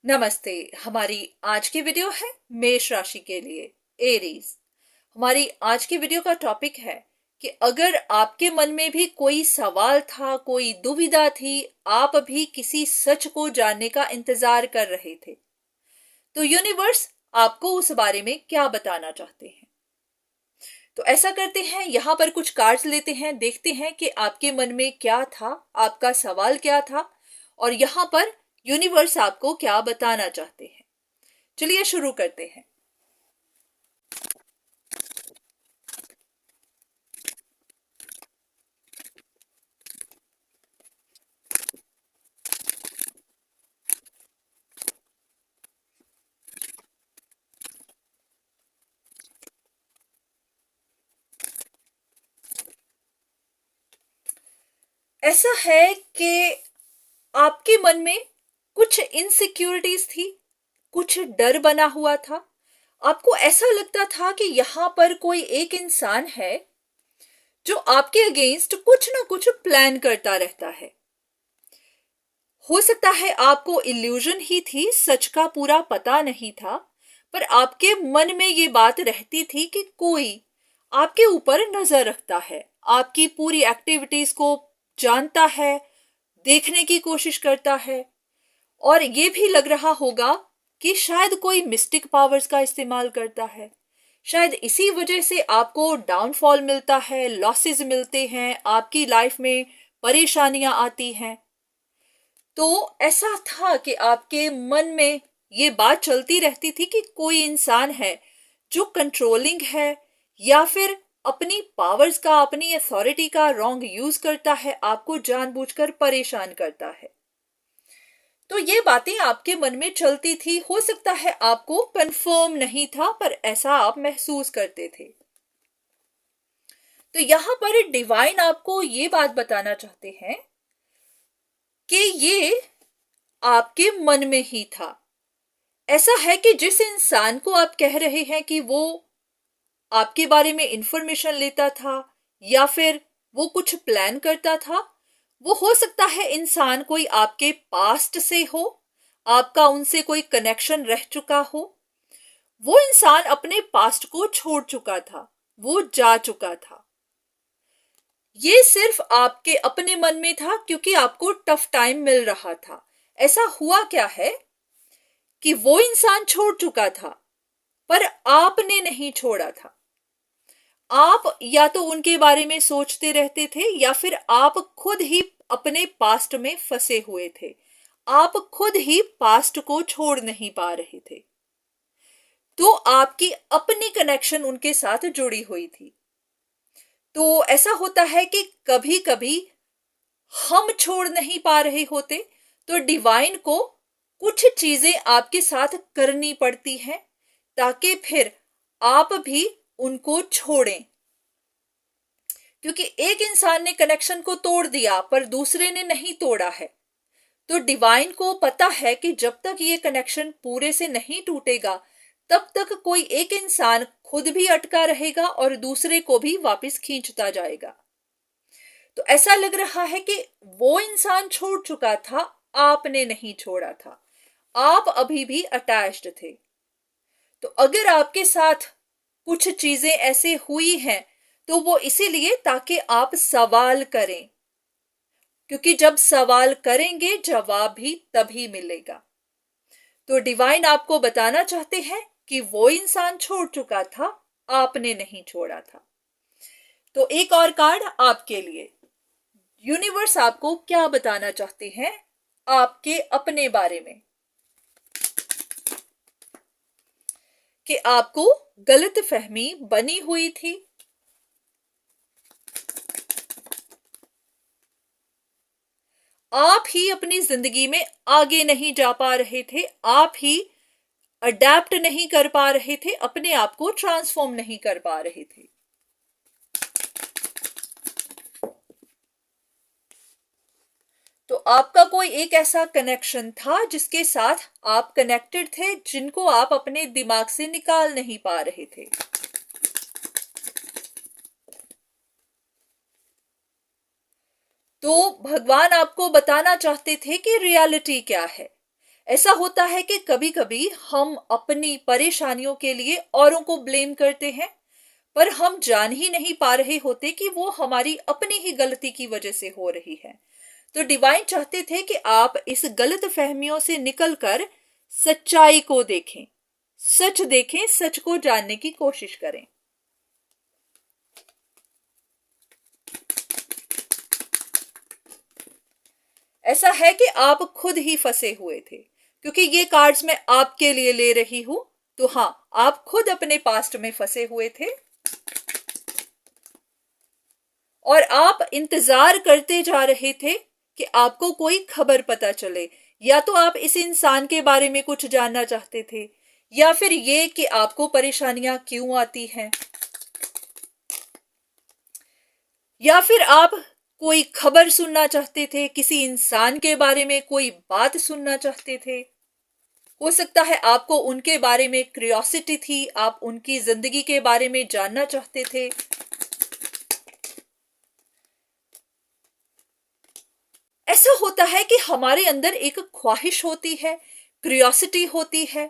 नमस्ते। हमारी आज की वीडियो है मेष राशि के लिए, एरीज। हमारी आज की वीडियो का टॉपिक है कि अगर आपके मन में भी कोई सवाल था, कोई दुविधा थी, आप भी किसी सच को जानने का इंतजार कर रहे थे, तो यूनिवर्स आपको उस बारे में क्या बताना चाहते हैं। तो ऐसा करते हैं, यहाँ पर कुछ कार्ड्स लेते हैं, देखते हैं कि आपके मन में क्या था, आपका सवाल क्या था और यहाँ पर यूनिवर्स आपको क्या बताना चाहते हैं। चलिए शुरू करते हैं। ऐसा है कि आपके मन में कुछ इनसिक्योरिटीज थी, कुछ डर बना हुआ था। आपको ऐसा लगता था कि यहाँ पर कोई एक इंसान है जो आपके अगेंस्ट कुछ ना कुछ प्लान करता रहता है। हो सकता है आपको इल्यूजन ही थी, सच का पूरा पता नहीं था, पर आपके मन में ये बात रहती थी कि कोई आपके ऊपर नजर रखता है, आपकी पूरी एक्टिविटीज को जानता है, देखने की कोशिश करता है। और ये भी लग रहा होगा कि शायद कोई मिस्टिक पावर्स का इस्तेमाल करता है। शायद इसी वजह से आपको डाउनफॉल मिलता है, लॉसेस मिलते हैं, आपकी लाइफ में परेशानियां आती हैं। तो ऐसा था कि आपके मन में ये बात चलती रहती थी कि कोई इंसान है जो कंट्रोलिंग है, या फिर अपनी पावर्स का, अपनी अथॉरिटी का रॉन्ग यूज करता है, आपको जानबूझकर परेशान करता है। तो ये बातें आपके मन में चलती थी। हो सकता है आपको कंफर्म नहीं था, पर ऐसा आप महसूस करते थे। तो यहां पर डिवाइन आपको ये बात बताना चाहते हैं कि ये आपके मन में ही था। ऐसा है कि जिस इंसान को आप कह रहे हैं कि वो आपके बारे में इंफॉर्मेशन लेता था या फिर वो कुछ प्लान करता था, वो हो सकता है इंसान कोई आपके पास्ट से हो, आपका उनसे कोई कनेक्शन रह चुका हो। वो इंसान अपने पास्ट को छोड़ चुका था, वो जा चुका था। ये सिर्फ आपके अपने मन में था क्योंकि आपको टफ टाइम मिल रहा था। ऐसा हुआ क्या है कि वो इंसान छोड़ चुका था, पर आपने नहीं छोड़ा था। आप या तो उनके बारे में सोचते रहते थे, या फिर आप खुद ही अपने पास्ट में फंसे हुए थे। आप खुद ही पास्ट को छोड़ नहीं पा रहे थे। तो आपकी अपनी कनेक्शन उनके साथ जुड़ी हुई थी। तो ऐसा होता है कि कभी कभी हम छोड़ नहीं पा रहे होते, तो डिवाइन को कुछ चीजें आपके साथ करनी पड़ती हैं ताकि फिर आप भी उनको छोड़ें। क्योंकि एक इंसान ने कनेक्शन को तोड़ दिया पर दूसरे ने नहीं तोड़ा है, तो डिवाइन को पता है कि जब तक ये कनेक्शन पूरे से नहीं टूटेगा, तब तक कोई एक इंसान खुद भी अटका रहेगा और दूसरे को भी वापस खींचता जाएगा। तो ऐसा लग रहा है कि वो इंसान छोड़ चुका था, आपने नहीं छोड़ा था, आप अभी भी अटैच्ड थे। तो अगर आपके साथ कुछ चीजें ऐसे हुई हैं, तो वो इसीलिए ताकि आप सवाल करें, क्योंकि जब सवाल करेंगे जवाब भी तभी मिलेगा। तो डिवाइन आपको बताना चाहते हैं कि वो इंसान छोड़ चुका था, आपने नहीं छोड़ा था। तो एक और कार्ड आपके लिए। यूनिवर्स आपको क्या बताना चाहते हैं आपके अपने बारे में। कि आपको गलतफहमी बनी हुई थी, आप ही अपनी जिंदगी में आगे नहीं जा पा रहे थे, आप ही अडेप्ट नहीं कर पा रहे थे, अपने आप को ट्रांसफॉर्म नहीं कर पा रहे थे। तो आपका कोई एक ऐसा कनेक्शन था जिसके साथ आप कनेक्टेड थे, जिनको आप अपने दिमाग से निकाल नहीं पा रहे थे। तो भगवान आपको बताना चाहते थे कि रियलिटी क्या है। ऐसा होता है कि कभी कभी हम अपनी परेशानियों के लिए औरों को ब्लेम करते हैं, पर हम जान ही नहीं पा रहे होते कि वो हमारी अपनी ही गलती की वजह से हो रही है। तो डिवाइन चाहते थे कि आप इस गलत फहमियों से निकलकर सच्चाई को देखें, सच देखें, सच को जानने की कोशिश करें। ऐसा है कि आप खुद ही फंसे हुए थे, क्योंकि ये कार्ड्स मैं आपके लिए ले रही हूं। तो हाँ, आप खुद अपने पास्ट में फंसे हुए थे और आप इंतजार करते जा रहे थे कि आपको कोई खबर पता चले। या तो आप इस इंसान के बारे में कुछ जानना चाहते थे, या फिर ये कि आपको परेशानियां क्यों आती हैं, या फिर आप कोई खबर सुनना चाहते थे, किसी इंसान के बारे में कोई बात सुनना चाहते थे। हो सकता है आपको उनके बारे में क्यूरियोसिटी थी, आप उनकी जिंदगी के बारे में जानना चाहते थे। ऐसा होता है कि हमारे अंदर एक ख्वाहिश होती है, क्यूरियोसिटी होती है,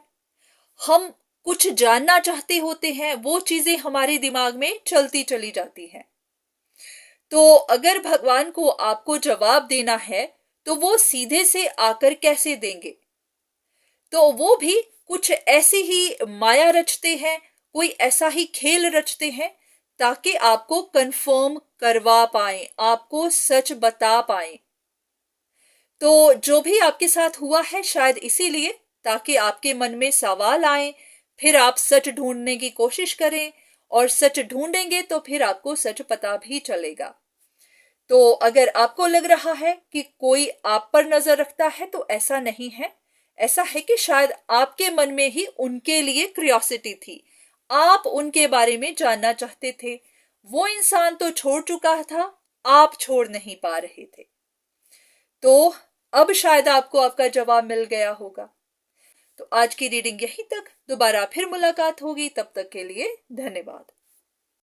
हम कुछ जानना चाहते होते हैं, वो चीजें हमारे दिमाग में चलती चली जाती हैं। तो अगर भगवान को आपको जवाब देना है तो वो सीधे से आकर कैसे देंगे? तो वो भी कुछ ऐसी ही माया रचते हैं, कोई ऐसा ही खेल रचते हैं ताकि आपको कंफर्म करवा पाए, आपको सच बता पाए। तो जो भी आपके साथ हुआ है शायद इसीलिए, ताकि आपके मन में सवाल आए, फिर आप सच ढूंढने की कोशिश करें, और सच ढूंढेंगे तो फिर आपको सच पता भी चलेगा। तो अगर आपको लग रहा है कि कोई आप पर नजर रखता है, तो ऐसा नहीं है। ऐसा है कि शायद आपके मन में ही उनके लिए क्यूरियोसिटी थी, आप उनके बारे में जानना चाहते थे। वो इंसान तो छोड़ चुका था, आप छोड़ नहीं पा रहे थे। तो अब शायद आपको आपका जवाब मिल गया होगा। तो आज की रीडिंग यहीं तक, दोबारा फिर मुलाकात होगी, तब तक के लिए धन्यवाद।